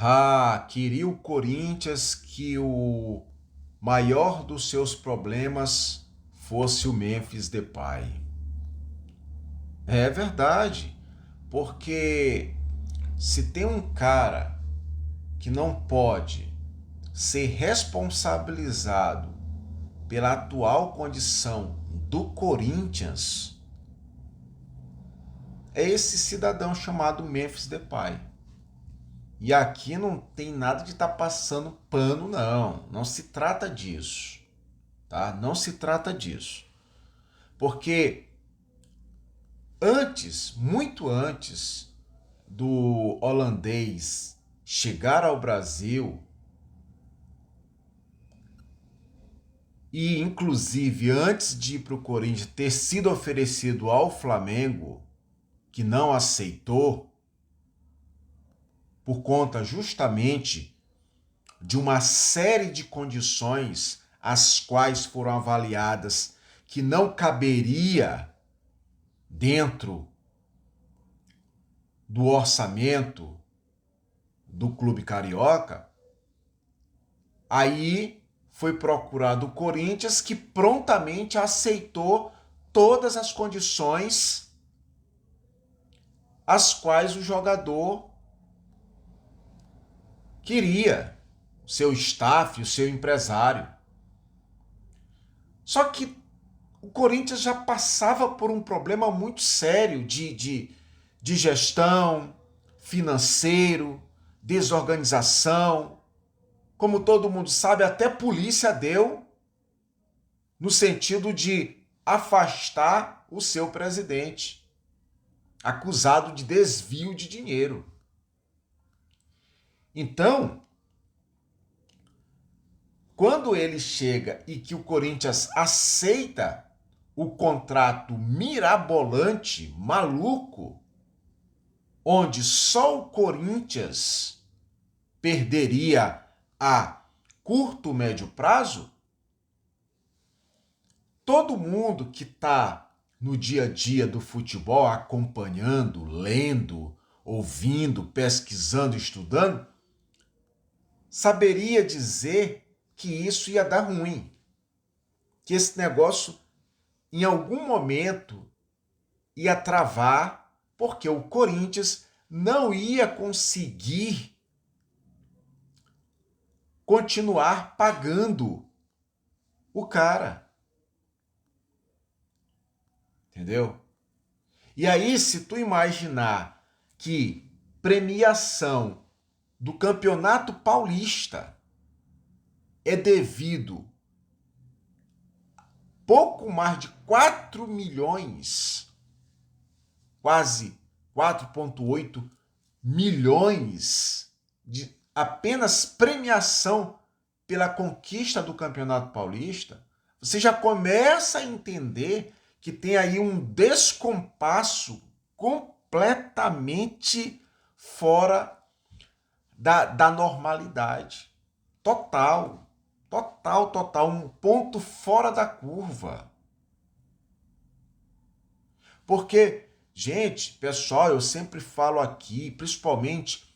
Ah, queria o Corinthians que o maior dos seus problemas fosse o Memphis Depay. É verdade, porque se tem um cara que não pode ser responsabilizado pela atual condição do Corinthians, é esse cidadão chamado Memphis Depay. E aqui não tem nada de estar passando pano, não. Não se trata disso, tá? Não se trata disso. Porque antes, muito antes do holandês chegar ao Brasil, e inclusive antes de ir para o Corinthians ter sido oferecido ao Flamengo, que não aceitou, por conta justamente de uma série de condições as quais foram avaliadas que não caberia dentro do orçamento do clube carioca, aí foi procurado o Corinthians, que prontamente aceitou todas as condições as quais o jogador queria, o seu staff, o seu empresário. Só que o Corinthians já passava por um problema muito sério de gestão, financeiro, desorganização. Como todo mundo sabe, até polícia deu no sentido de afastar o seu presidente, acusado de desvio de dinheiro. Então, quando ele chega e que o Corinthians aceita o contrato mirabolante, maluco, onde só o Corinthians perderia a curto, médio prazo, todo mundo que está no dia a dia do futebol, acompanhando, lendo, ouvindo, pesquisando, estudando, saberia dizer que isso ia dar ruim, que esse negócio em algum momento ia travar, porque o Corinthians não ia conseguir continuar pagando o cara. Entendeu? E aí, se tu imaginar que premiação do Campeonato Paulista é devido pouco mais de 4 milhões, quase 4,8 milhões de apenas premiação pela conquista do Campeonato Paulista, você já começa a entender que tem aí um descompasso completamente fora da normalidade. Total, total, um ponto fora da curva. Porque, gente, pessoal, eu sempre falo aqui, principalmente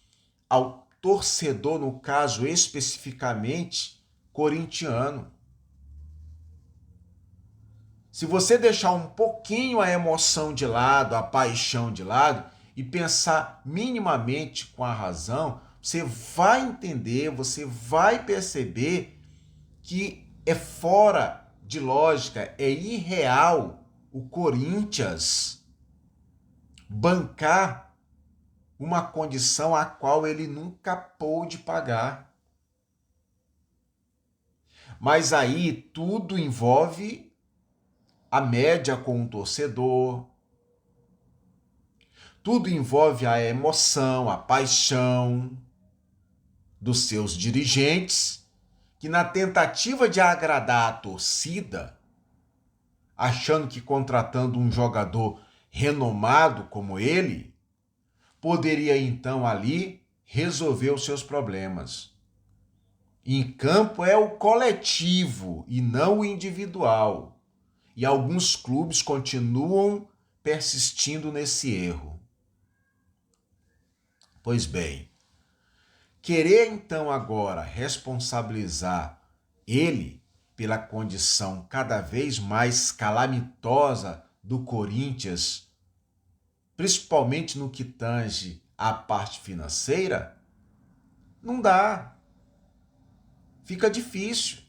ao torcedor, no caso especificamente corintiano. Se você deixar um pouquinho a emoção de lado, a paixão de lado e pensar minimamente com a razão, você vai entender, você vai perceber que é fora de lógica, é irreal o Corinthians bancar uma condição a qual ele nunca pôde pagar. Mas aí tudo envolve a média com o torcedor, tudo envolve a emoção, a paixão dos seus dirigentes, que na tentativa de agradar a torcida, achando que contratando um jogador renomado como ele, poderia então ali resolver os seus problemas. Em campo é o coletivo e não o individual. E alguns clubes continuam persistindo nesse erro. Pois bem, querer então agora responsabilizar ele pela condição cada vez mais calamitosa do Corinthians, principalmente no que tange à parte financeira, não dá. Fica difícil.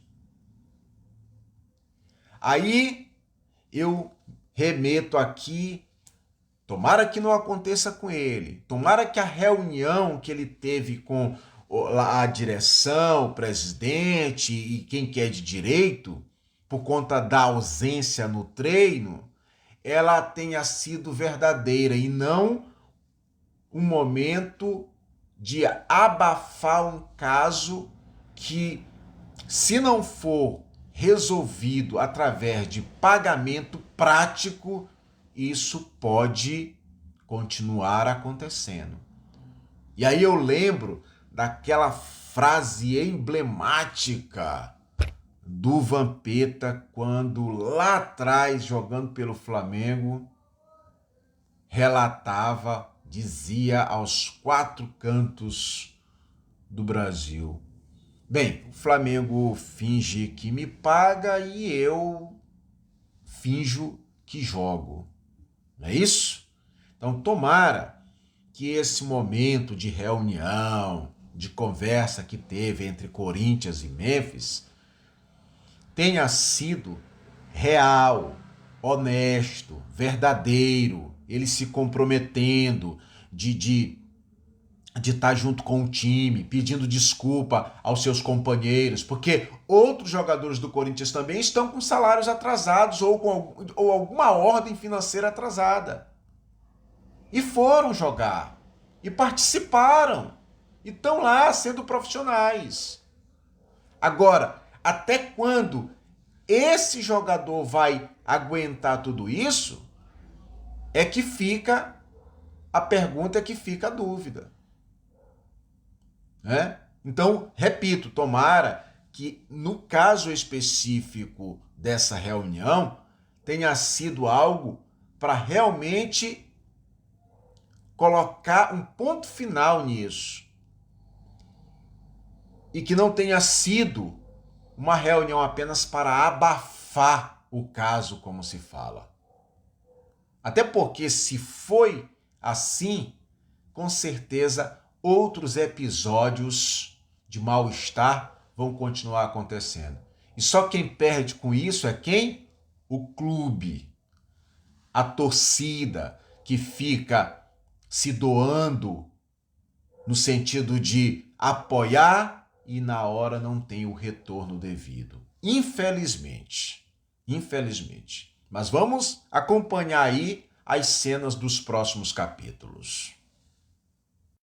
Aí eu remeto aqui, tomara que não aconteça com ele, tomara que a reunião que ele teve com a direção, o presidente e quem quer de direito, por conta da ausência no treino, ela tenha sido verdadeira e não um momento de abafar um caso que, se não for resolvido através de pagamento prático, isso pode continuar acontecendo. E aí eu lembro daquela frase emblemática do Vampeta, quando lá atrás, jogando pelo Flamengo, relatava, dizia aos quatro cantos do Brasil: bem, o Flamengo finge que me paga e eu finjo que jogo. Não é isso? Então, tomara que esse momento de reunião, de conversa que teve entre Corinthians e Memphis, tenha sido real, honesto, verdadeiro, ele se comprometendo de estar junto com o time, pedindo desculpa aos seus companheiros, porque outros jogadores do Corinthians também estão com salários atrasados ou alguma ordem financeira atrasada. E foram jogar, e participaram, e estão lá sendo profissionais. Agora, até quando esse jogador vai aguentar tudo isso? É que fica a pergunta, é que fica a dúvida. Né? Então, repito, tomara que no caso específico dessa reunião tenha sido algo para realmente colocar um ponto final nisso. E que não tenha sido uma reunião apenas para abafar o caso, como se fala. Até porque, se foi assim, com certeza outros episódios de mal-estar vão continuar acontecendo. E só quem perde com isso é quem? O clube. A torcida que fica se doando no sentido de apoiar e na hora não tem o retorno devido. Infelizmente. Mas vamos acompanhar aí as cenas dos próximos capítulos.